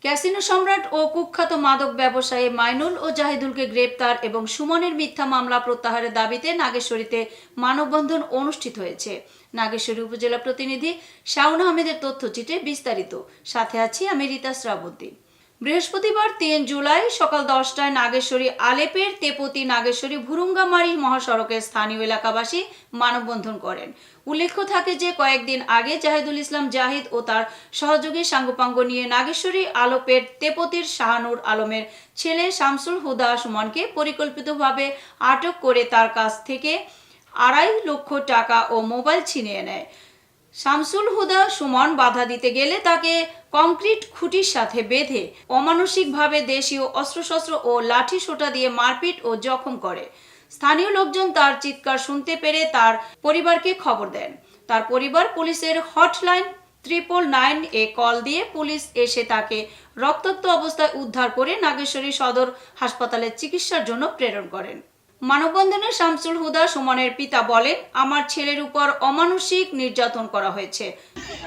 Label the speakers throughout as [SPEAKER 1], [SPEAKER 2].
[SPEAKER 1] Casino সম্রাট ও কুখ্যাত মাদক ব্যবসায়ী মাইনুল ও জাহিদুলকে গ্রেপ্তার এবং সুমনের মিথ্যা মামলা প্রত্যাহারের দাবিতে নাগেশ্বরীতে মানববন্ধন অনুষ্ঠিত হয়েছে। নাগেশ্বরী উপজেলা প্রতিনিধি শাওন আহমেদের তথ্যচিত্রে বিস্তারিত। সাথে আছি আমি রীতা শ্রাবন্তী। বৃহস্পতিবার ৩ জুলাই সকাল 10টায় নাগেশ্বরী আলেপের তেপতি নাগেশ্বরী ভুরুঙ্গামারি মহাসড়কের স্থানীয় এলাকাবাসী মানববন্ধন করেন। উল্লেখ্য থাকে যে কয়েকদিন আগে জাহিদুল ইসলাম জাহিদ ও তার সহযোগী সাঙ্গপাঙ্গ নিয়ে নাগেশ্বরী আলেপের তেপতির শাহানুর আলমের ছেলে শামসুল হুদা সুমনকে পরিকল্পিতভাবে আটক করে তার কাছ থেকে ২.৫ লক্ষ টাকা ও মোবাইল ছিনিয়ে নেয়। শামসুল হুদা সুমন বাধা দিতে গেলে তাকে কংক্রিট খুঁটির সাথে বেঁধে অমানসিকভাবে দেশীয় অস্ত্রশস্ত্র ও লাঠি সোঁটা দিয়ে মারপিট ও জখম করে। স্থানীয় লোকজন তার চিৎকার শুনতে পেরে তার পরিবারকে খবর দেন। তার পরিবার পুলিশের হটলাইন 999 এ কল দিয়ে পুলিশ এসে তাকে রক্তাক্ত অবস্থায় উদ্ধার করে নাগেশ্বরী সদর হাসপাতালে চিকিৎসার জন্য প্রেরণ করেন। মানববন্ধনে শামসুল হুদা সুমনের পিতা বলেন, আমার ছেলের উপর অমানসিক নির্যাতন করা হয়েছে।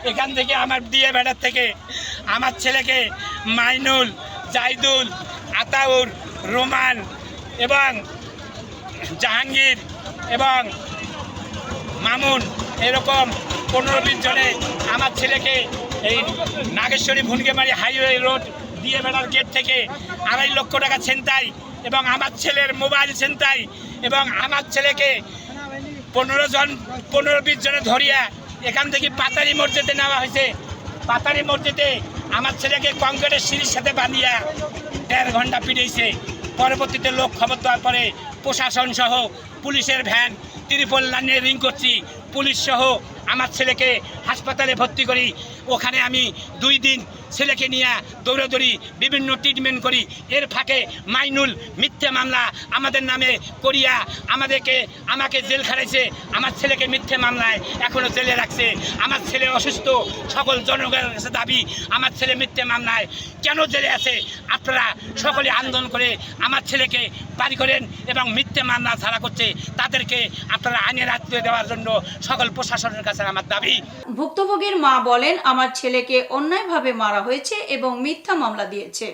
[SPEAKER 2] এখান থেকে আমার বিয়ে বেড়ার থেকে আমার ছেলেকে মাইনুল, জাহিদুল, আতাউর, রোমান এবং জাহাঙ্গীর এবং মামুন এরকম 15-20 জনে আমার ছেলেকে এই নাগেশ্বরী ভুনগেমারি হাইওয়ে রোড দিয়ে বেড়ার গেট থেকে ২.৫ লক্ষ টাকা ছিনতাই এবং আমার ছেলের মোবাইল ছিনতাই এবং আমার ছেলেকে 15-20 জনে ধরিয়া এখান থেকে পাতারি মসজিদে নেওয়া হয়েছে। পাতারি মসজিদে আমার ছেলেকে কংক্রিটের সিঁড়ির সাথে বাঁধিয়া 1.5 ঘন্টা পিটিয়েছে। পরবর্তীতে লোক খবর দেওয়ার পরে প্রশাসন সহ পুলিশের ভ্যান ত্রিপল লাইনে রিং করছি, পুলিশ সহ আমার ছেলেকে হাসপাতালে ভর্তি করি। ওখানে আমি 2 দিন ছেলেকে নিয়ে দৌড়াদৌড়ি বিভিন্ন ট্রিটমেন্ট করি। এর ফাঁকে মাইনুল মিথ্যে মামলা আমাদের নামে করিয়া আমাকে জেল খাটাইছে। আমার ছেলেকে মিথ্যে মামলায় এখনও জেলে রাখছে। আমার ছেলে অসুস্থ, সকল জনগণের কাছে দাবি আমার ছেলে মিথ্যে মামলায় কেন জেলে আছে। আপনারা সকলে আন্দোলন করে আমার ছেলেকে বাড়ি করেন এবং মিথ্যে মামলা ছাড়া করছে তাদেরকে আপনারা আইনের আশ্রয় দেওয়ার জন্য সকল প্রশাসনের কাছে আমার দাবি।
[SPEAKER 1] ভুক্তভোগীর মা বলেন, আমার ছেলেকে অন্যায়ভাবে মারা হয়েছে এবং মিথ্যা মামলা দিয়েছে।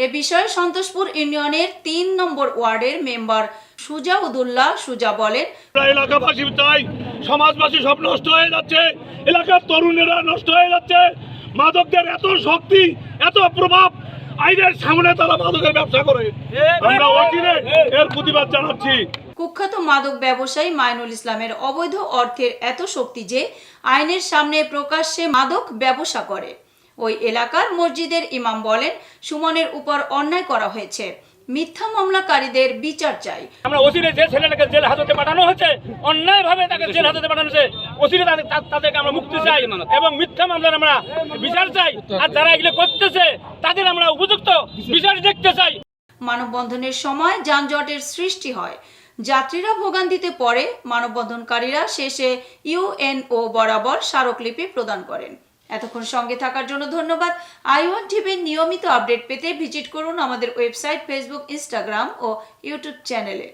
[SPEAKER 1] এ বিষয়ে সন্তোষপুর ইউনিয়নের 3 নম্বর ওয়ার্ডের মেম্বার সুজাউদ্দৌলা সুজা বলেন,
[SPEAKER 3] এলাকাবাসী চাই, সমাজবাসী সব নষ্ট হয়ে যাচ্ছে, এলাকার তরুণেরা নষ্ট হয়ে যাচ্ছে। মাদকদের এত শক্তি, এত প্রভাব, আইনের সামনে তারা মাদকের ব্যবসা করে। আমরা অচিরে এর প্রতিবাদ জানাচ্ছি।
[SPEAKER 1] কুখ্যাত মাদক ব্যবসায়ী মাইনুল ইসলামের অবৈধ অর্থের এত শক্তি যে আইনের সামনে প্রকাশ্যে মাদক ব্যবসা করে। ওই এলাকার মসজিদের ইমাম বলেন, সুমনের উপর অন্যায় করা হয়েছে, মিথ্যা মামলাকারীদের বিচার চাই।
[SPEAKER 3] আমরা অচিরে যে ছেলেটাকে জেল হাজতে পাঠানো হয়েছে, অন্যায়ভাবে তাকে জেল হাজতে পাঠানো হয়েছে, অচিরে তাদেরকে আমরা মুক্তি চাই এবং মিথ্যা মামলার আমরা বিচার চাই। আর যারা এগুলো করতেছে তাদের আমরা উপযুক্ত বিচার দেখতে চাই।
[SPEAKER 1] মানববন্ধনের সময় যানজটের সৃষ্টি হয়। যাত্রীরা ভোগান্তিতে পড়ে। মানববন্ধনকারীরা শেষে ইউএনও বরাবর স্মারকলিপি প্রদান করেন। এতক্ষণ সঙ্গে থাকার জন্য ধন্যবাদ। i1 টিভির নিয়মিত আপডেট পেতে ভিজিট করুন আমাদের ওয়েবসাইট, ফেসবুক, ইনস্টাগ্রাম ও ইউটিউব চ্যানেলে।